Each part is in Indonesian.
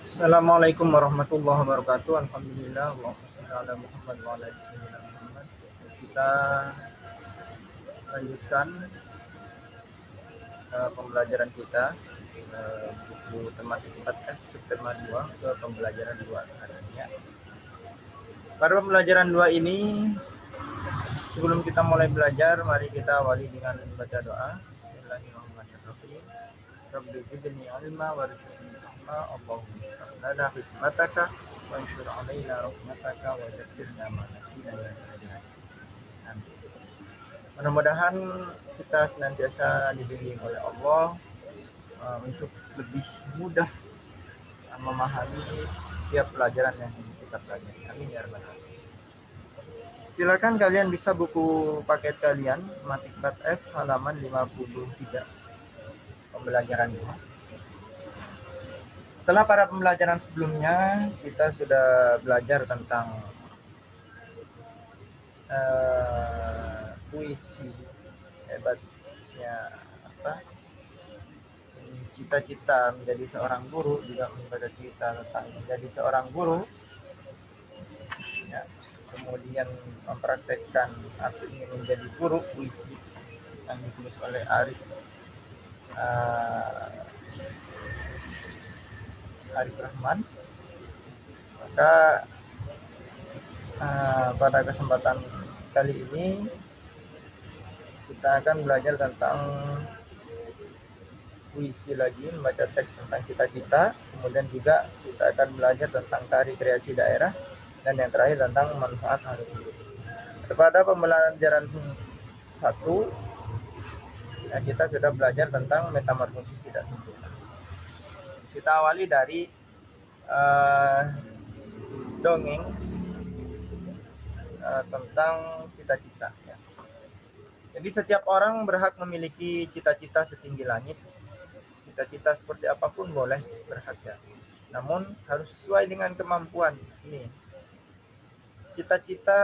Assalamualaikum warahmatullahi wabarakatuh. Alhamdulillah. Allahumma shalli ala Muhammad wa ala ali sayyidina Muhammad. Kita lanjutkan pembelajaran kita buku tematik 4F subtema 2 ke pembelajaran 2 ya. Pada pembelajaran 2 ini, sebelum kita mulai belajar, mari kita awali dengan baca doa. Bismillahirrahmanirrahim. Rabbi zidni ilma warzuqni rahma. Allahumma lana hikmataka wa anshur alaina rahmataka wa zakkirna ma nasina ya rabbal alamin. Mudah-mudahan kita senantiasa dibimbing oleh Allah untuk lebih mudah memahami setiap pelajaran yang kita pelajari. Amin ya rabbal alamin. Silakan kalian bisa buku paket kalian Matik 4F halaman 53 pembelajaran 2. Setelah para pembelajaran sebelumnya kita sudah belajar tentang puisi, hebatnya cita-cita menjadi seorang guru, juga membaca cerita tentang menjadi seorang guru ya, kemudian mempraktekkan aku ingin menjadi guru, puisi yang ditulis oleh Arif Rahman. Maka pada kesempatan kali ini kita akan belajar tentang puisi lagi, membaca teks tentang cita-cita, kemudian juga kita akan belajar tentang tari kreasi daerah, dan yang terakhir tentang manfaat hari hidup. Pada pembelajaran 1 kita sudah belajar tentang metamorfosis tidak sempurna. Kita awali dari dongeng tentang cita-cita ya. Jadi setiap orang berhak memiliki cita-cita setinggi langit. Cita-cita seperti apapun boleh berharga, namun harus sesuai dengan kemampuan. Ini cita-cita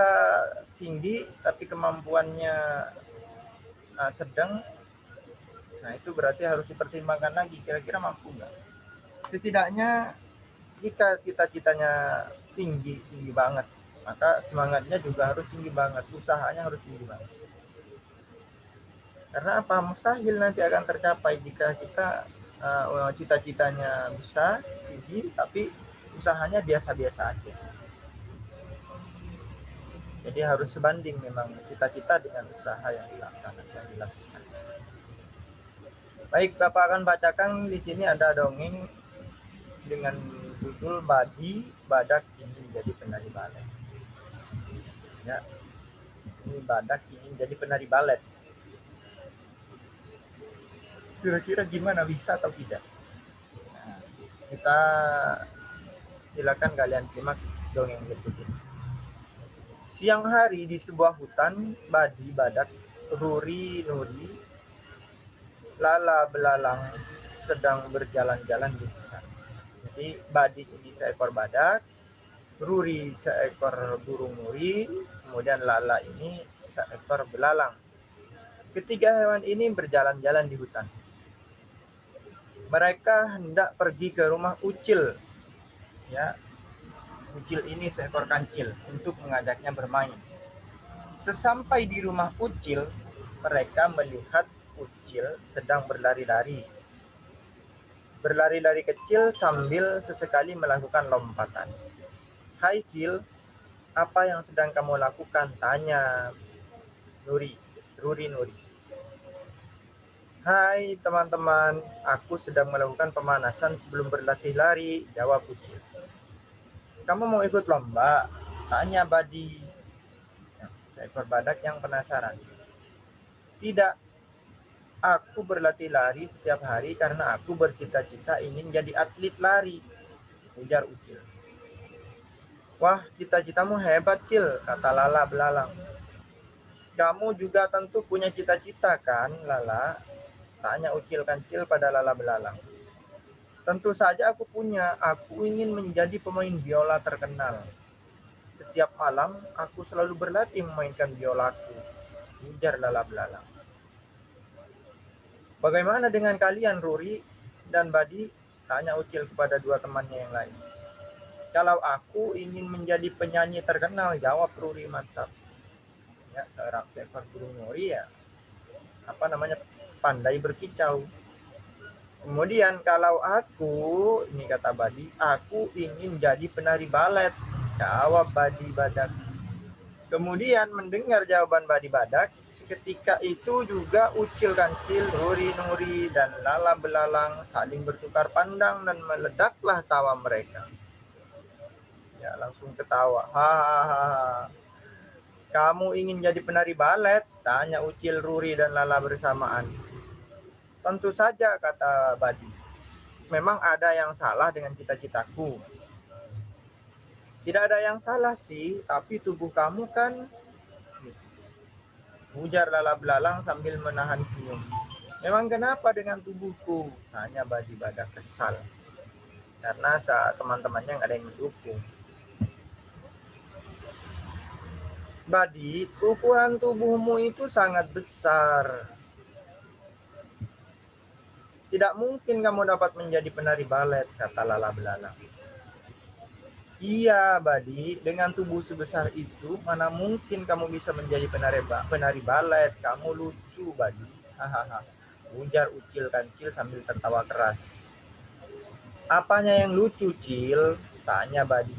tinggi tapi kemampuannya sedang, nah itu berarti harus dipertimbangkan lagi, kira-kira mampu nggak. Setidaknya jika cita-citanya tinggi banget, maka semangatnya juga harus tinggi banget, usahanya harus tinggi banget. Karena apa? Mustahil nanti akan tercapai jika kita cita-citanya bisa tinggi tapi usahanya biasa-biasa aja. Jadi harus sebanding memang cita-cita dengan usaha yang dilakukan. Baik, Bapak akan bacakan di sini ada dongeng dengan judul Badi Badak Ingin Jadi Penari Balet. Ya, ini badak ingin jadi penari balet. Kira-kira gimana, bisa atau tidak? Nah, kita silakan kalian simak dongeng berikut ini. Siang hari di sebuah hutan, Badi Badak, Ruri Nuri, Lala Belalang sedang berjalan-jalan di hutan. Jadi Badi ini seekor badak, Ruri seekor burung nuri, kemudian Lala ini seekor belalang. Ketiga hewan ini berjalan-jalan di hutan. Mereka hendak pergi ke rumah Ucil. Ya, Ucil ini seekor kancil, untuk mengajaknya bermain. Sesampai di rumah Ucil, mereka melihat Ucil sedang berlari-lari. Berlari-lari kecil sambil sesekali melakukan lompatan. Hai Cil, apa yang sedang kamu lakukan? Tanya Ruri Nuri. Hai teman-teman, aku sedang melakukan pemanasan sebelum berlatih lari, jawab Ucil. Kamu mau ikut lomba? Tanya Badi, seekor badak yang penasaran. Tidak, aku berlatih lari setiap hari karena aku bercita-cita ingin jadi atlet lari, ujar Ucil. Wah, cita-citamu hebat, Cil, kata Lala belalang. Kamu juga tentu punya cita-cita kan, Lala? Tanya Ucil kancil pada Lala belalang. Tentu saja aku punya. Aku ingin menjadi pemain biola terkenal. Setiap malam aku selalu berlatih memainkan biolaku, ujar Lala belalang. Bagaimana dengan kalian, Ruri dan Badi? Tanya Ucil kepada dua temannya yang lain. Kalau aku ingin menjadi penyanyi terkenal, jawab Ruri mantap. Ya, seekor burung nuri ya, pandai berkicau. Kemudian kalau aku, ini kata Badi, aku ingin jadi penari balet, jawab Badi Badak. Kemudian mendengar jawaban Badi Badak, seketika itu juga Ucil Kancil, Ruri Nuri, dan Lala Belalang saling bertukar pandang dan meledaklah tawa mereka. Ya, langsung ketawa. Hahaha. Kamu ingin jadi penari balet? Tanya Ucil, Ruri, dan Lala bersamaan. Tentu saja, kata Badi. Memang ada yang salah dengan cita-citaku. Tidak ada yang salah sih, tapi tubuh kamu kan, ujar Lala Belalang sambil menahan senyum. Memang kenapa dengan tubuhku? Tanya Badi Badak kesal. Karena saat teman-temannya nggak ada yang mendukung. Badi, ukuran tubuhmu itu sangat besar. Tidak mungkin kamu dapat menjadi penari balet, kata Lala Belalang. Iya, Badi, dengan tubuh sebesar itu, mana mungkin kamu bisa menjadi penari balet. Kamu lucu, Badi. Hahaha. Ujar Ucil Kancil sambil tertawa keras. Apanya yang lucu, Cil? Tanya Badi.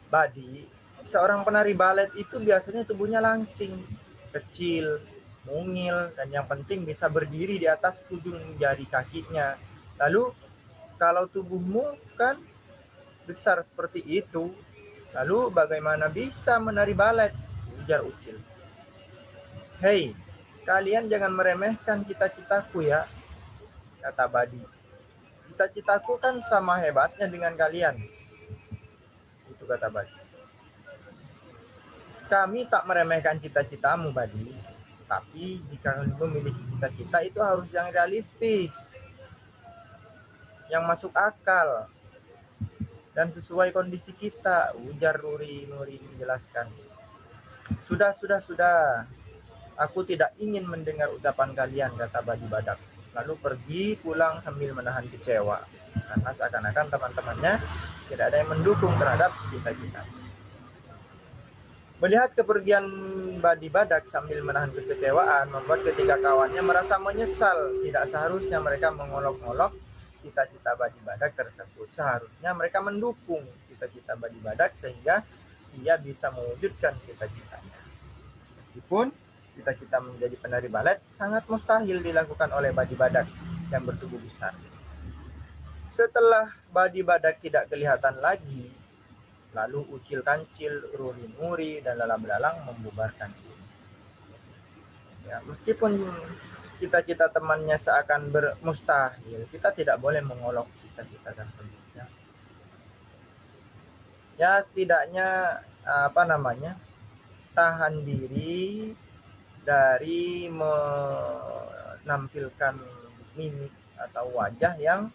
Badi, seorang penari balet itu biasanya tubuhnya langsing, kecil, mungil, dan yang penting bisa berdiri di atas ujung jari kakinya. Lalu, kalau tubuhmu kan besar seperti itu, lalu bagaimana bisa menari balet? Ujar Ucil. Hei, kalian jangan meremehkan cita-citaku ya, kata Badi. Cita-citaku kan sama hebatnya dengan kalian. Itu kata Badi. Kami tak meremehkan cita-citamu, Badi. Tapi jika kamu memiliki cita-cita itu harus yang realistis, yang masuk akal, dan sesuai kondisi kita, ujar Ruri Nuri menjelaskan. Sudah. Aku tidak ingin mendengar ucapan kalian, kata Badi Badak. Lalu pergi pulang sambil menahan kecewa. Karena seakan-akan teman-temannya tidak ada yang mendukung terhadap cita-cita. Melihat kepergian Badi Badak sambil menahan kekecewaan membuat ketiga kawannya merasa menyesal. Tidak seharusnya mereka mengolok-olok cita-cita Badi Badak tersebut. Seharusnya mereka mendukung cita-cita Badi Badak sehingga ia bisa mewujudkan cita-citanya. Meskipun cita-cita menjadi penari balet sangat mustahil dilakukan oleh Badi Badak yang bertubuh besar. Setelah Badi Badak tidak kelihatan lagi, lalu Ucil Kancil, Ruri Nuri, dan Lala Belalang membubarkan diri. Ya, meskipun cita-cita temannya seakan bermustahil, kita tidak boleh mengolok cita-cita tersebut. Ya setidaknya tahan diri dari menampilkan mimik atau wajah yang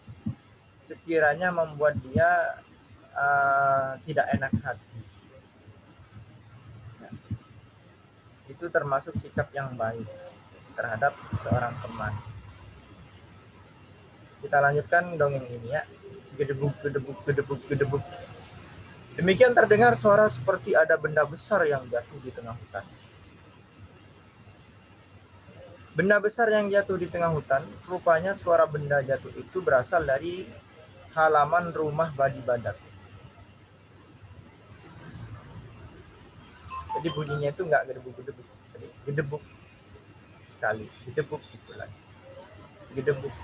sekiranya membuat dia tidak enak hati. Ya. Itu termasuk sikap yang baik terhadap seorang teman. Kita lanjutkan dongeng ini ya. Gedebuk. Demikian terdengar suara seperti ada benda besar yang jatuh di tengah hutan. Benda besar yang jatuh di tengah hutan, rupanya suara benda jatuh itu berasal dari halaman rumah Badi Badak. Jadi bunyinya itu nggak gedebuk, jadi gedebuk sekali, gedebuk gitu lagi, gedebuk.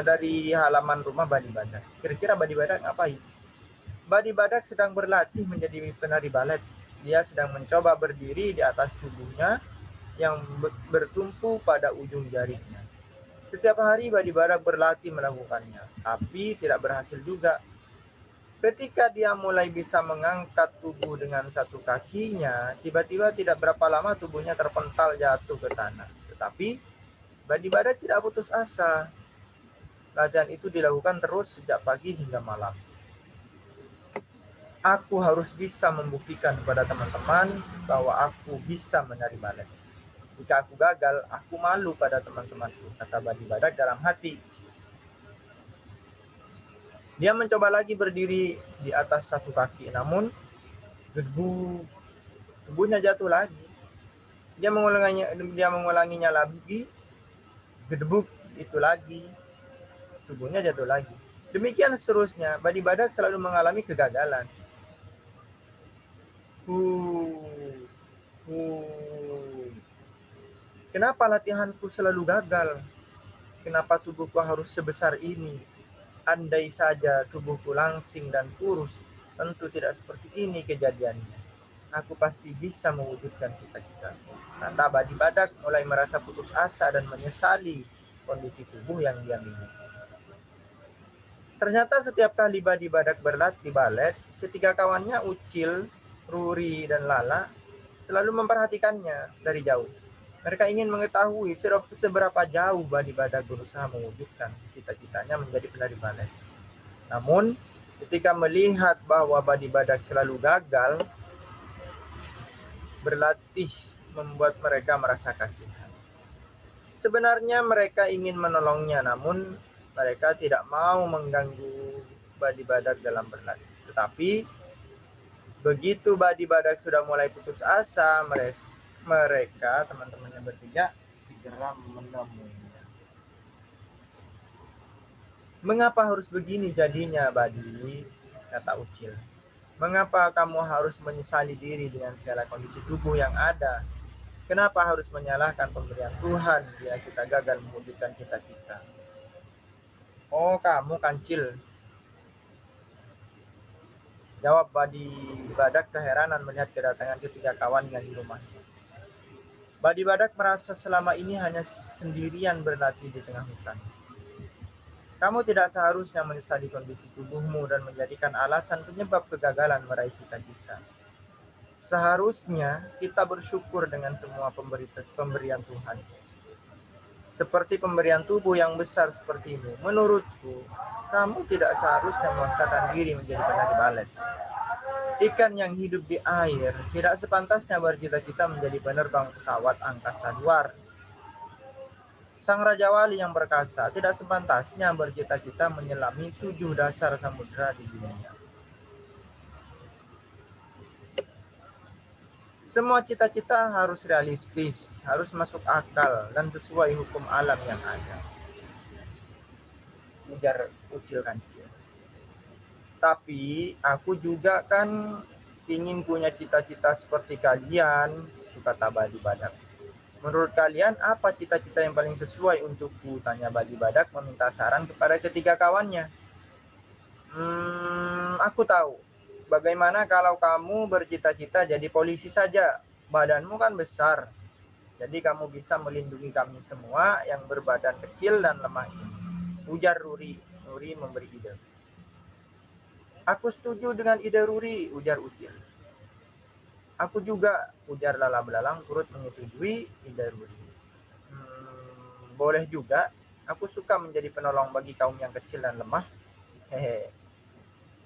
Dari halaman rumah Badi Badak. Kira-kira Badi Badak ngapain? Badi Badak sedang berlatih menjadi penari balet. Dia sedang mencoba berdiri di atas tubuhnya yang bertumpu pada ujung jarinya. Setiap hari Badi Badak berlatih melakukannya, tapi tidak berhasil juga. Ketika dia mulai bisa mengangkat tubuh dengan satu kakinya, tiba-tiba tidak berapa lama tubuhnya terpental jatuh ke tanah. Tetapi Badi Badak tidak putus asa. Latihan itu dilakukan terus sejak pagi hingga malam. Aku harus bisa membuktikan kepada teman-teman bahwa aku bisa menari balet. Jika aku gagal, aku malu pada teman-temanku, kata Badi Badak dalam hati. Dia mencoba lagi berdiri di atas satu kaki, namun debu tubuhnya jatuh lagi. Dia mengulanginya lagi, gedebuk itu lagi, tubuhnya jatuh lagi. Demikian seterusnya, Badi Badak selalu mengalami kegagalan. Kenapa latihanku selalu gagal? Kenapa tubuhku harus sebesar ini? Andai saja tubuhku langsing dan kurus, tentu tidak seperti ini kejadiannya. Aku pasti bisa mewujudkan cita-cita, kata Badi Badak mulai merasa putus asa dan menyesali kondisi tubuh yang dia miliki. Ternyata setiap kali Badi Badak berlatih balet, ketiga kawannya Ucil, Ruri, dan Lala selalu memperhatikannya dari jauh. Mereka ingin mengetahui seberapa jauh Badi Badak berusaha mewujudkan cita-citanya menjadi penari balet. Namun, ketika melihat bahwa Badi Badak selalu gagal, berlatih membuat mereka merasa kasihan. Sebenarnya mereka ingin menolongnya, namun mereka tidak mau mengganggu Badi Badak dalam berlatih. Tetapi begitu Badi Badak sudah mulai putus asa, mereka teman-temannya bertiga segera menemuinya. Mengapa harus begini jadinya, Badi? Kata Ucil. Mengapa kamu harus menyesali diri dengan segala kondisi tubuh yang ada? Kenapa harus menyalahkan pemberian Tuhan bila kita gagal mewujudkan cita-cita? Oh, kamu kancil, jawab Badi Badak keheranan melihat kedatangan ketiga kawannya di rumahnya. Badi Badak merasa selama ini hanya sendirian berlatih di tengah hutan. Kamu tidak seharusnya menyesali kondisi tubuhmu dan menjadikan alasan penyebab kegagalan meraih cita-cita. Seharusnya kita bersyukur dengan semua pemberian Tuhan. Seperti pemberian tubuh yang besar sepertimu, menurutku, kamu tidak seharusnya memaksakan diri menjadi penari balet. Ikan yang hidup di air tidak sepantasnya bercita-cita menjadi penerbang pesawat angkasa luar. Sang Raja Wali yang perkasa tidak sepantasnya bercita-cita menyelami 7 dasar samudera di dunia. Semua cita-cita harus realistis, harus masuk akal, dan sesuai hukum alam yang ada, ujar Ucil Kancil. Tapi aku juga kan ingin punya cita-cita seperti kalian, kata Badi Badak. Menurut kalian apa cita-cita yang paling sesuai untukku? Tanya Badi Badak meminta saran kepada ketiga kawannya. Aku tahu. Bagaimana kalau kamu bercita-cita jadi polisi saja? Badanmu kan besar. Jadi kamu bisa melindungi kami semua yang berbadan kecil dan lemah ini, ujar Ruri. Ruri memberi ide. Aku setuju dengan ide Ruri, ujar Ucil. Aku juga, ujar Lala Belalang turut menyetujui ide Ruri. Boleh juga, aku suka menjadi penolong bagi kaum yang kecil dan lemah. Hehe,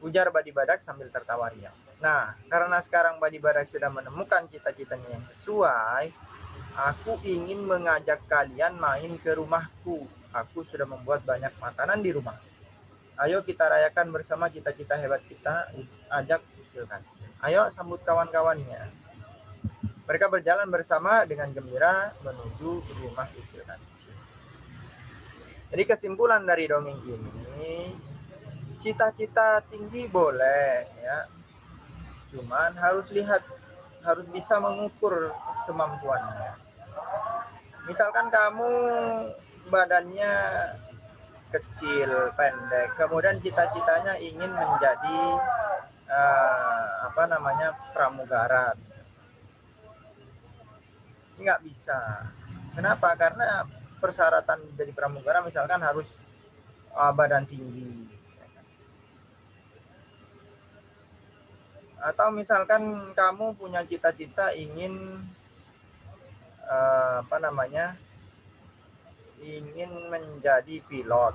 ujar Badi Badak sambil tertawa riang. Nah, karena sekarang Badi Badak sudah menemukan cita-citanya yang sesuai, aku ingin mengajak kalian main ke rumahku. Aku sudah membuat banyak makanan di rumah. Ayo kita rayakan bersama cita-cita hebat kita, ajak Ucil kan. Ayo sambut kawan-kawannya. Mereka berjalan bersama dengan gembira menuju rumah Ucil kan. Jadi kesimpulan dari dongeng ini, cita-cita tinggi boleh ya, cuman harus bisa mengukur kemampuannya. Misalkan kamu badannya kecil, pendek, kemudian cita-citanya ingin menjadi pramugara, nggak bisa. Kenapa? Karena persyaratan jadi pramugara misalkan harus badan tinggi, atau misalkan kamu punya cita-cita ingin ingin menjadi pilot,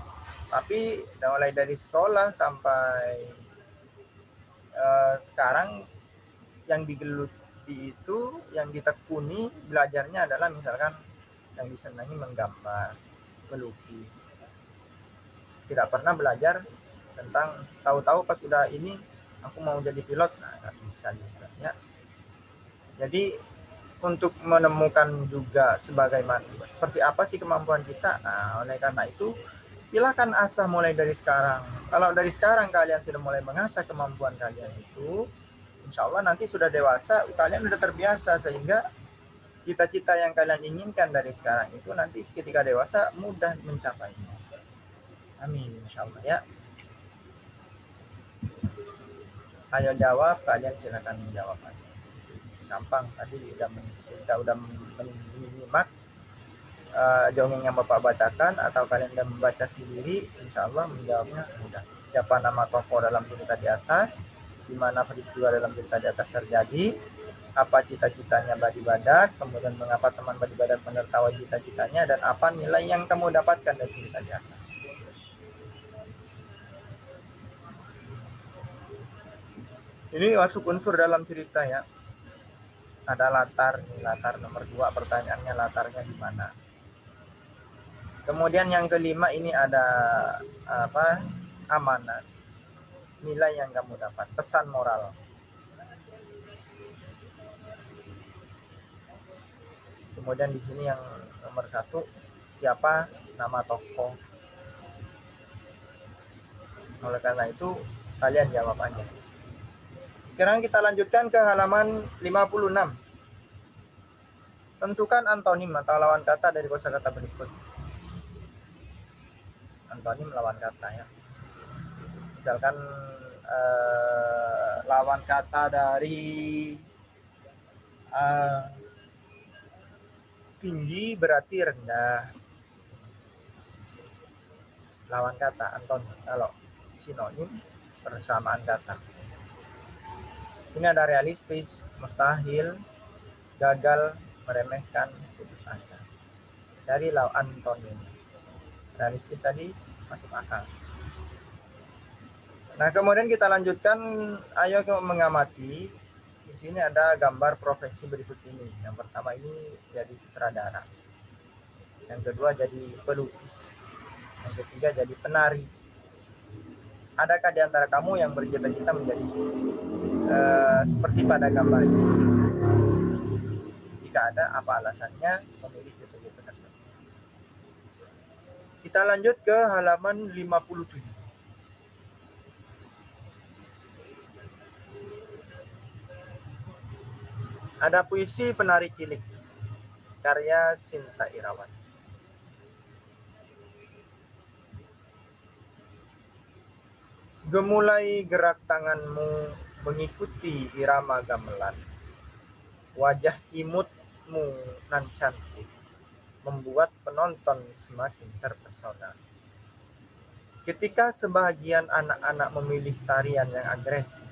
tapi mulai dari sekolah sampai sekarang yang meneliti itu yang ditekuni belajarnya adalah misalkan yang disenangi menggambar, melukis. Tidak pernah belajar tentang tahu-tahu pas udah ini aku mau jadi pilot, nah nggak bisa juga ya. Jadi untuk menemukan juga sebagaimana seperti apa sih kemampuan kita, nah oleh karena itu silakan asah mulai dari sekarang. Kalau dari sekarang kalian sudah mulai mengasah kemampuan kalian itu, insya Allah nanti sudah dewasa kalian sudah terbiasa, sehingga cita-cita yang kalian inginkan dari sekarang itu nanti ketika dewasa mudah mencapainya. Amin, insya Allah ya. Ayo jawab, kalian silakan menjawab. Gampang, tadi kita udah menyimak dongeng yang Bapak bacakan, atau kalian udah membaca sendiri, insya Allah menjawabnya mudah. Siapa nama tokoh dalam cerita di atas, di mana peristiwa dalam cerita di atas terjadi, apa cita-citanya Badi Badak, kemudian mengapa teman Badi Badak menertawai cita-citanya, dan apa nilai yang kamu dapatkan dari cerita di atas. Ini masuk unsur dalam cerita ya. Ada latar, latar nomor 2, pertanyaannya latarnya di mana. Kemudian yang kelima ini ada apa? Amanat. Nilai yang kamu dapat, pesan moral. Kemudian di sini yang nomor 1, siapa nama tokoh. Oleh karena itu kalian jawab aja. Sekarang kita lanjutkan ke halaman 56. Tentukan antonim atau lawan kata dari kosakata berikut. Antonim lawan kata ya. Misalkan lawan kata dari tinggi berarti rendah. Lawan kata antonim. Kalau sinonim persamaan kata. Ini ada realistis, mustahil, gagal, meremehkan, putus asa. Dari lawan antonim. Realistis tadi masuk akal. Nah, kemudian kita lanjutkan, ayo mengamati. Di sini ada gambar profesi berikut ini. Yang pertama ini jadi sutradara. Yang kedua jadi pelukis. Yang ketiga jadi penari. Adakah di antara kamu yang bercita-cita menjadi seperti pada gambar ini? Jika ada, apa alasannya memilih cita-cita tersebut? Kita lanjut ke halaman 57. Ada puisi Penari Cilik, karya Sinta Irawan. Gemulai gerak tanganmu mengikuti irama gamelan. Wajah imutmu nan cantik membuat penonton semakin terpesona. Ketika sebagian anak-anak memilih tarian yang agresif,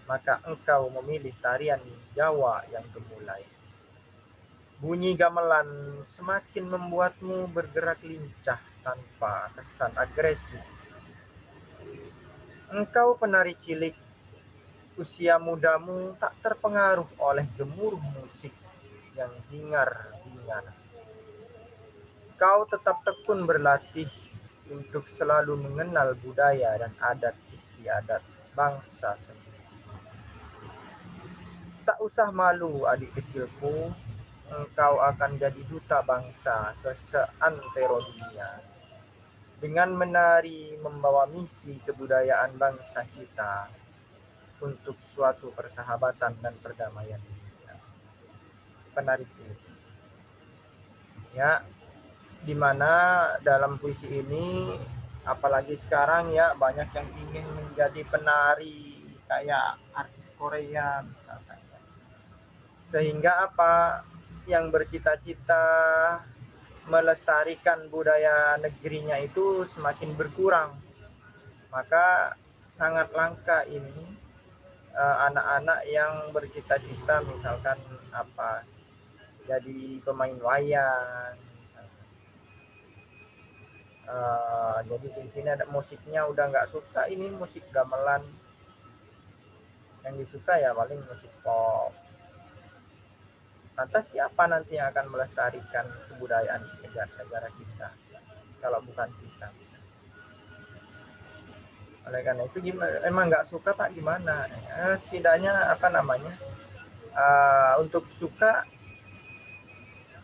maka engkau memilih tarian Jawa yang gemulai. Bunyi gamelan semakin membuatmu bergerak lincah tanpa kesan agresif. Engkau penari cilik, usia mudamu tak terpengaruh oleh gemuruh musik yang hingar-bingar. Kau tetap tekun berlatih untuk selalu mengenal budaya dan adat istiadat bangsa sendiri. Tak usah malu adik kecilku, engkau akan jadi duta bangsa ke seantero dunia. Dengan menari membawa misi kebudayaan bangsa kita untuk suatu persahabatan dan perdamaian dunia. Penari cilik. Ya, dimana dalam puisi ini, apalagi sekarang ya, banyak yang ingin menjadi penari kayak artis Korea misalkan. Sehingga apa, yang bercita-cita melestarikan budaya negerinya itu semakin berkurang. Maka sangat langka ini anak-anak yang bercita-cita misalkan apa, jadi pemain wayang. Jadi di sini ada musiknya udah nggak suka, ini musik gamelan. Yang disuka ya paling musik pop, Lantas siapa nanti yang akan melestarikan kebudayaan negara kita kalau bukan kita? Oleh karena itu gimana? Emang nggak suka Pak gimana? Setidaknya apa namanya? Untuk suka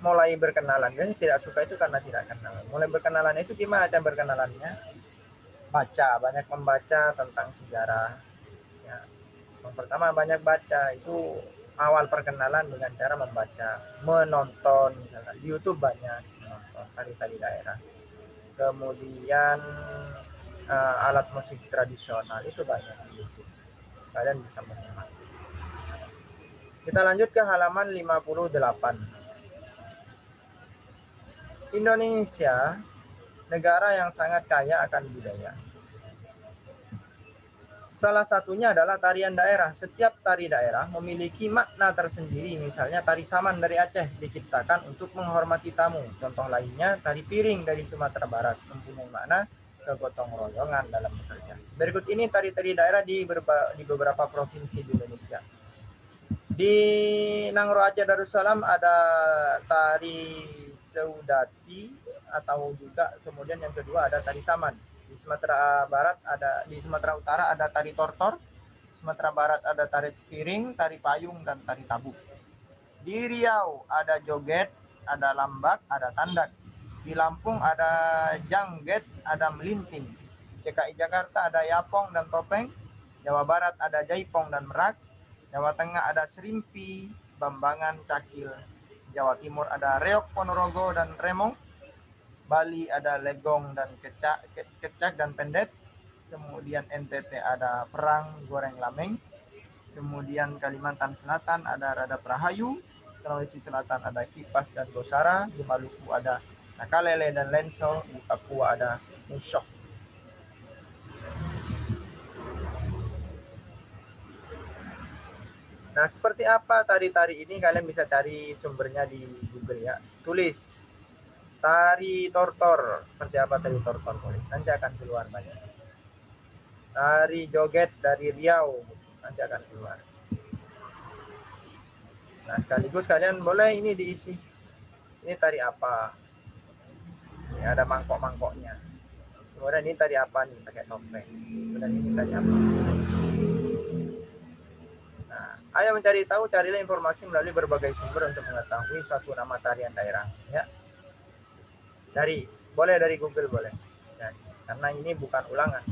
mulai berkenalan. Biasanya tidak suka itu karena tidak kenal. Mulai berkenalan itu gimana cara berkenalannya? Baca, banyak membaca tentang sejarah. Ya. Yang pertama banyak baca, itu awal perkenalan dengan cara membaca, menonton, misalnya di YouTube banyak menonton tari-tari daerah. Kemudian alat musik tradisional itu banyak di YouTube. Kalian bisa menyimak. Kita lanjut ke halaman 58. Indonesia negara yang sangat kaya akan budaya. Salah satunya adalah tarian daerah. Setiap tari daerah memiliki makna tersendiri. Misalnya tari saman dari Aceh diciptakan untuk menghormati tamu. Contoh lainnya tari piring dari Sumatera Barat mempunyai makna kegotong royongan dalam bekerja. Berikut ini tari-tari daerah di beberapa provinsi di Indonesia. Di Nangro Aceh Darussalam ada tari Seudati atau juga kemudian yang kedua ada tari saman. Di Sumatera Barat di Sumatera Utara ada tari tortor, Sumatera Barat ada tari piring, tari payung, dan tari tabu. Di Riau ada joget, ada lambak, ada tandak. Di Lampung ada jangget, ada melinting. CKI Jakarta ada yapong dan topeng. Jawa Barat ada jaipong dan merak. Jawa Tengah ada serimpi, bambangan, cakil. Jawa Timur ada reok, ponorogo, dan remong. Bali ada legong dan kecak dan pendet. Kemudian NTT ada perang, goreng, lameng. Kemudian Kalimantan Selatan ada radap rahayu. Sulawesi Selatan ada kipas dan gosara. Di Maluku ada nakalele dan lenso. Di Papua ada musyok. Nah, seperti apa tari-tari ini? Kalian bisa cari sumbernya di Google ya. Tulis tari tortor. Seperti apa tari tortor? Nanti akan keluar banyak. Tari joget dari Riau. Nanti akan keluar. Nah, sekaligus kalian boleh ini diisi. Ini tari apa? Ini ada mangkok-mangkoknya. Kemudian ini tari apa nih? Pakai topeng. Kemudian ini tari apa? Nah, ayo mencari tahu, carilah informasi melalui berbagai sumber untuk mengetahui suatu nama tarian daerah. Ya. Boleh dari Google boleh. Nah, karena ini bukan ulangan.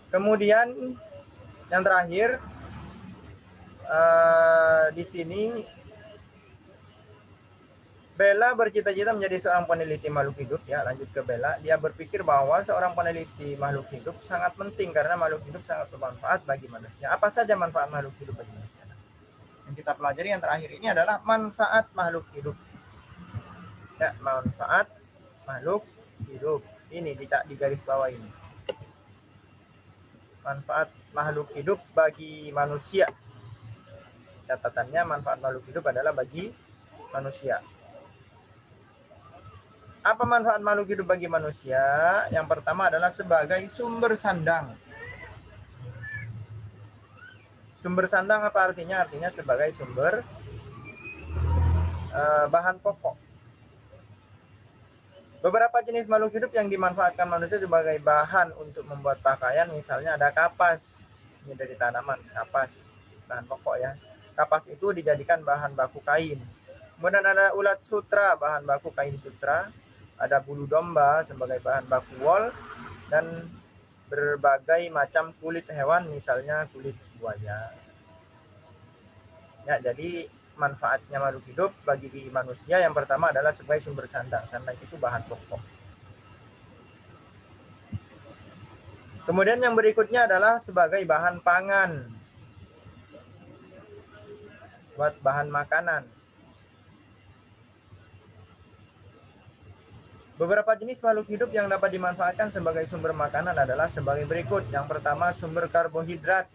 Kemudian yang terakhir di sini Bella bercita-cita menjadi seorang peneliti makhluk hidup. Ya, lanjut ke Bella. Dia berpikir bahwa seorang peneliti makhluk hidup sangat penting karena makhluk hidup sangat bermanfaat bagi manusia. Apa saja manfaat makhluk hidup bagi manusia? Yang kita pelajari yang terakhir ini adalah manfaat makhluk hidup. Ya, manfaat makhluk hidup. Ini di garis bawah ini. Manfaat makhluk hidup bagi manusia. Catatannya manfaat makhluk hidup adalah bagi manusia. Apa manfaat makhluk hidup bagi manusia? Yang pertama adalah sebagai sumber sandang. Sumber sandang apa artinya? Artinya sebagai sumber bahan pokok. Beberapa jenis makhluk hidup yang dimanfaatkan manusia sebagai bahan untuk membuat pakaian, misalnya ada kapas. Ini dari tanaman, kapas, bahan pokok ya. Kapas itu dijadikan bahan baku kain. Kemudian ada ulat sutra, bahan baku kain sutra. Ada bulu domba sebagai bahan baku wol, dan berbagai macam kulit hewan, misalnya kulit buaya. Ya, jadi manfaatnya makhluk hidup bagi manusia yang pertama adalah sebagai sumber sandang. Sandang itu bahan pokok. Kemudian yang berikutnya adalah sebagai bahan pangan, buat bahan makanan. Beberapa jenis makhluk hidup yang dapat dimanfaatkan sebagai sumber makanan adalah sebagai berikut. Yang pertama, sumber karbohidrat.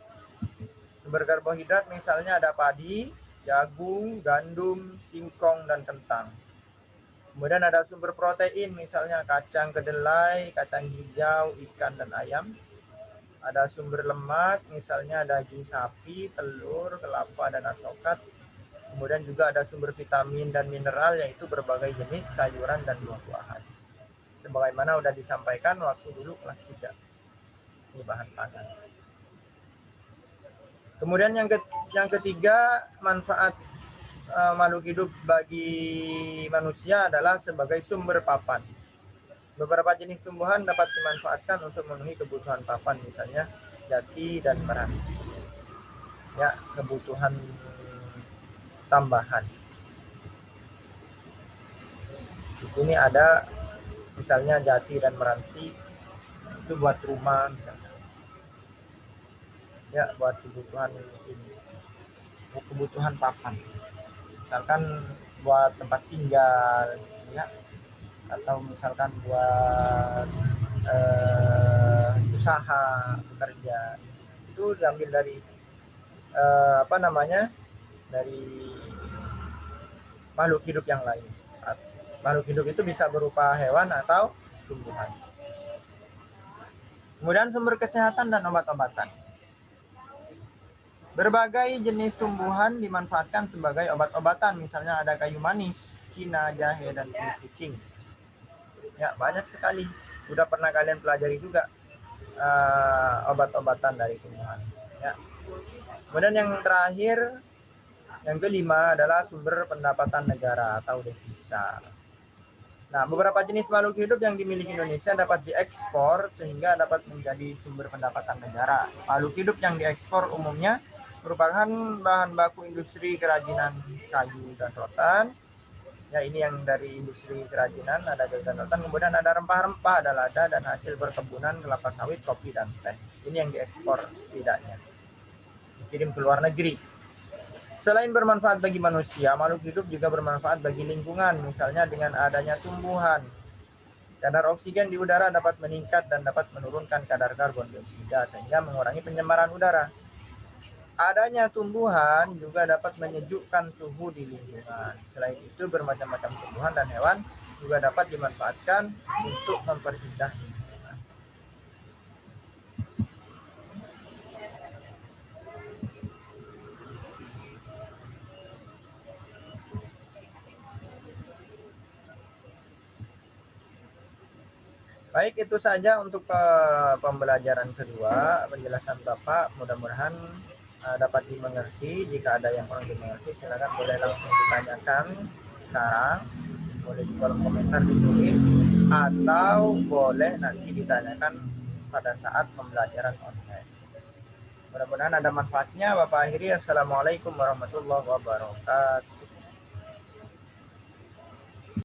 Sumber karbohidrat misalnya ada padi, jagung, gandum, singkong, dan kentang. Kemudian ada sumber protein, misalnya kacang kedelai, kacang hijau, ikan, dan ayam. Ada sumber lemak, misalnya daging sapi, telur, kelapa, dan alpukat. Kemudian juga ada sumber vitamin dan mineral, yaitu berbagai jenis sayuran dan buah-buahan. Sebagaimana sudah disampaikan waktu dulu kelas 3. Ini bahan pangan. Kemudian yang ketiga, manfaat makhluk hidup bagi manusia adalah sebagai sumber papan. Beberapa jenis tumbuhan dapat dimanfaatkan untuk memenuhi kebutuhan papan, misalnya jati dan meranti. Ya, kebutuhan tambahan. Di sini ada misalnya jati dan meranti, itu buat rumah misalnya. Ya, buat kebutuhan ini, kebutuhan papan. Misalkan buat tempat tinggal, ya, atau misalkan buat usaha bekerja, itu diambil dari dari makhluk hidup yang lain. Makhluk hidup itu bisa berupa hewan atau tumbuhan. Kemudian sumber kesehatan dan obat-obatan. Berbagai jenis tumbuhan dimanfaatkan sebagai obat-obatan, misalnya ada kayu manis, Cina, jahe, dan kumis kucing. Ya, banyak sekali. Sudah pernah kalian pelajari juga obat-obatan dari tumbuhan. Ya. Kemudian yang terakhir, yang kelima adalah sumber pendapatan negara atau devisa. Nah, beberapa jenis makhluk hidup yang dimiliki Indonesia dapat diekspor sehingga dapat menjadi sumber pendapatan negara. Makhluk hidup yang diekspor umumnya merupakan bahan baku industri kerajinan kayu dan rotan. Ya, ini yang dari industri kerajinan, ada kayu dan rotan. Kemudian ada rempah-rempah, ada lada, dan hasil perkebunan kelapa sawit, kopi, dan teh. Ini yang diekspor setidaknya, dikirim ke luar negeri. Selain bermanfaat bagi manusia, makhluk hidup juga bermanfaat bagi lingkungan. Misalnya dengan adanya tumbuhan, kadar oksigen di udara dapat meningkat dan dapat menurunkan kadar karbon dioksida sehingga mengurangi pencemaran udara. Adanya tumbuhan juga dapat menyejukkan suhu di lingkungan. Selain itu, bermacam-macam tumbuhan dan hewan juga dapat dimanfaatkan untuk memperindah lingkungan. Baik, itu saja untuk pembelajaran kedua, penjelasan Bapak. Mudah-mudahan dapat dimengerti. Jika ada yang kurang dimengerti, silakan boleh langsung ditanyakan sekarang, boleh di kolom komentar ditulis, atau boleh nanti ditanyakan pada saat pembelajaran online. Mudah-mudahan ada manfaatnya. Bapak akhiri, assalamualaikum warahmatullahi wabarakatuh.